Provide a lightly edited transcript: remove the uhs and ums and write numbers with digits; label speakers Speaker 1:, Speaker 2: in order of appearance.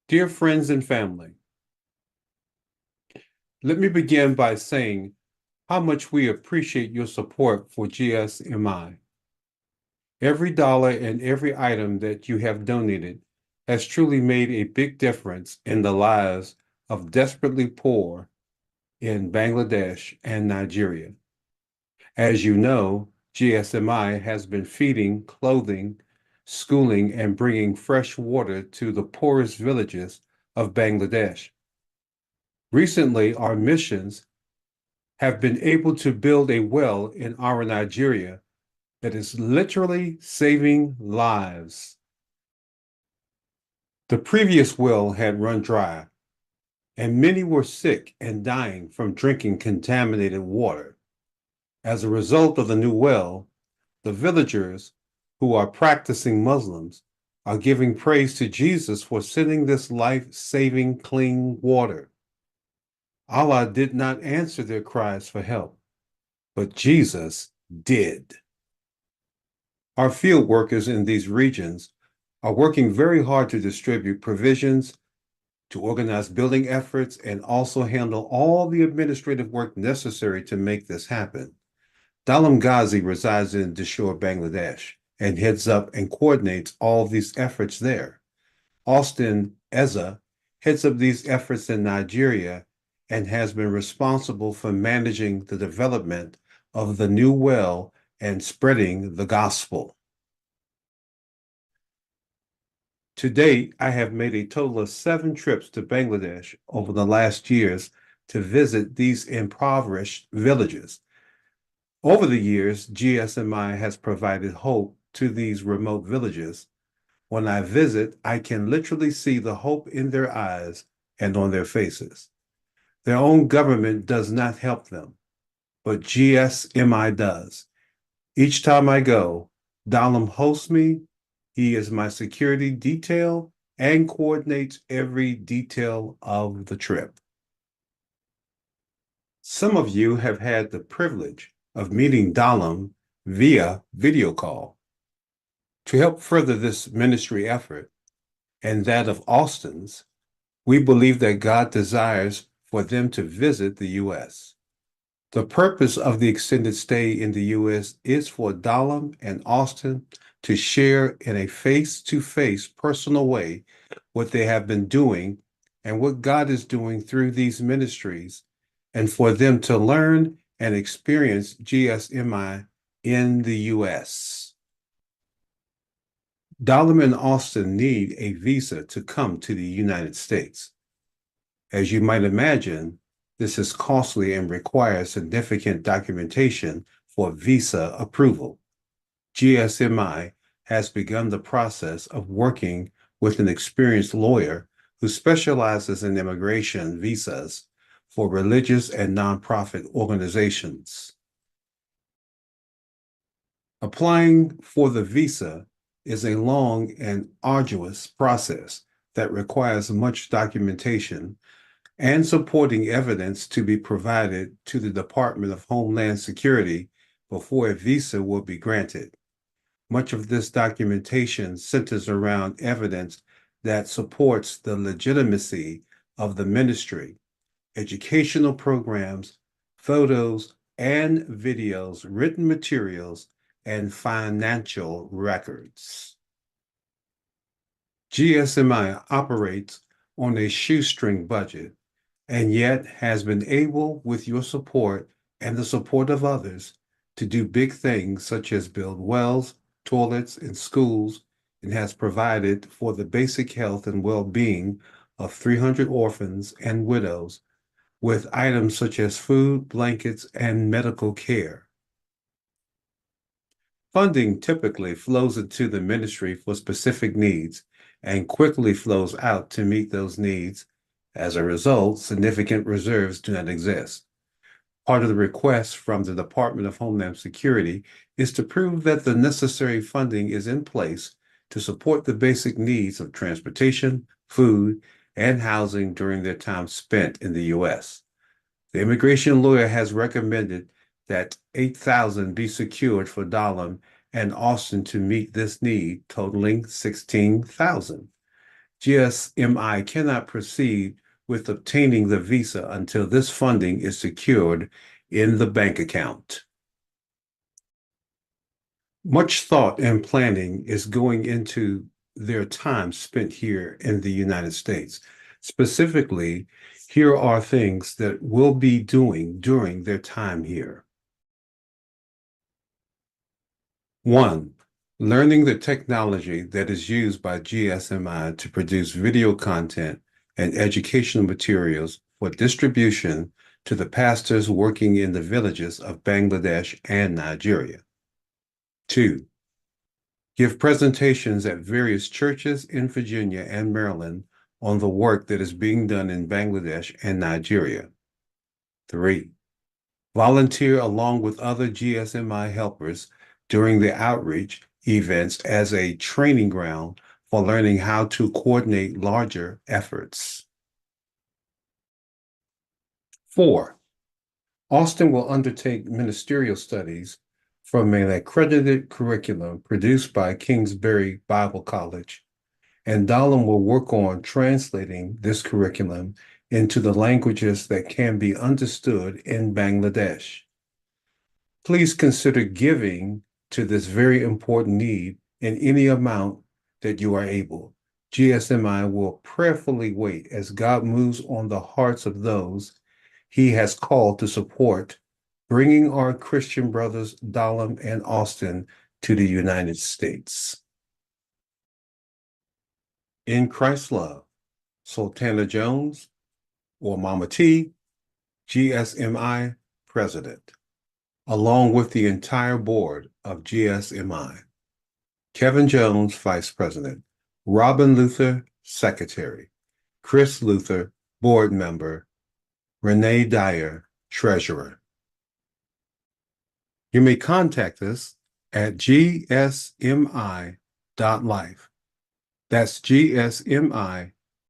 Speaker 1: Dear friends and family, let me begin by saying how much we appreciate your support for GSMI. Every dollar and every item that you have donated has truly made a big difference in the lives of desperately poor in Bangladesh and Nigeria. As you know, GSMI has been feeding, clothing, schooling, and bringing fresh water to the poorest villages of Bangladesh. Recently, our missions have been able to build a well in our Nigeria that is literally saving lives. The previous well had run dry, and many were sick and dying from drinking contaminated water. As a result of the new well, the villagers, who are practicing Muslims, are giving praise to Jesus for sending this life-saving clean water. Allah did not answer their cries for help, but Jesus did. Our field workers in these regions are working very hard to distribute provisions, to organize building efforts, and also handle all the administrative work necessary to make this happen. Dalam Ghazi resides in Dashore, Bangladesh, and heads up and coordinates all of these efforts there. Austin Eza heads up these efforts in Nigeria and has been responsible for managing the development of the new well and spreading the gospel. To date, I have made a total of 7 trips to Bangladesh over the last years to visit these impoverished villages. Over the years, GSMI has provided hope to these remote villages. When I visit, I can literally see the hope in their eyes and on their faces. Their own government does not help them, but GSMI does. Each time I go, Dalam hosts me. He is my security detail and coordinates every detail of the trip. Some of you have had the privilege of meeting Dalam via video call. To help further this ministry effort and that of Austin's, we believe that God desires for them to visit the U.S. The purpose of the extended stay in the U.S. is for Dalam and Austin to share in a face-to-face personal way what they have been doing and what God is doing through these ministries, and for them to learn and experience GSMI in the U.S. Dalam and Austin need a visa to come to the United States. As you might imagine, this is costly and requires significant documentation for visa approval. GSMI has begun the process of working with an experienced lawyer who specializes in immigration visas for religious and nonprofit organizations. Applying for the visa is a long and arduous process that requires much documentation and supporting evidence to be provided to the Department of Homeland Security before a visa will be granted. Much of this documentation centers around evidence that supports the legitimacy of the ministry, educational programs, photos and videos, written materials, and financial records. GSMI operates on a shoestring budget and yet has been able, with your support and the support of others, to do big things such as build wells, toilets, and schools, and has provided for the basic health and well-being of 300 orphans and widows with items such as food, blankets, and medical care. Funding typically flows into the ministry for specific needs and quickly flows out to meet those needs. As a result, significant reserves do not exist. Part of the request from the Department of Homeland Security is to prove that the necessary funding is in place to support the basic needs of transportation, food, and housing during their time spent in the U.S. The immigration lawyer has recommended that $8,000 be secured for Dalam and Austin to meet this need, totaling $16,000. GSMI cannot proceed with obtaining the visa until this funding is secured in the bank account. Much thought and planning is going into their time spent here in the United States. Specifically, here are things that we'll be doing during their time here. 1. Learning the technology that is used by GSMI to produce video content and educational materials for distribution to the pastors working in the villages of Bangladesh and Nigeria. 2. Give presentations at various churches in Virginia and Maryland on the work that is being done in Bangladesh and Nigeria. 3. Volunteer along with other GSMI helpers during the outreach events as a training ground for learning how to coordinate larger efforts. 4. Austin will undertake ministerial studies from an accredited curriculum produced by Kingsbury Bible College, and Dalam will work on translating this curriculum into the languages that can be understood in Bangladesh. Please consider giving to this very important need in any amount that you are able. GSMI will prayerfully wait as God moves on the hearts of those He has called to support bringing our Christian brothers Dalam and Austin to the United States. In Christ's love, Sultana Jones or Mama T, GSMI President, along with the entire board of GSMI. Kevin Jones, Vice President, Robin Luther, Secretary, Chris Luther, Board Member, Renee Dyer, Treasurer. You may contact us at gsmi.life. That's gsmi.life.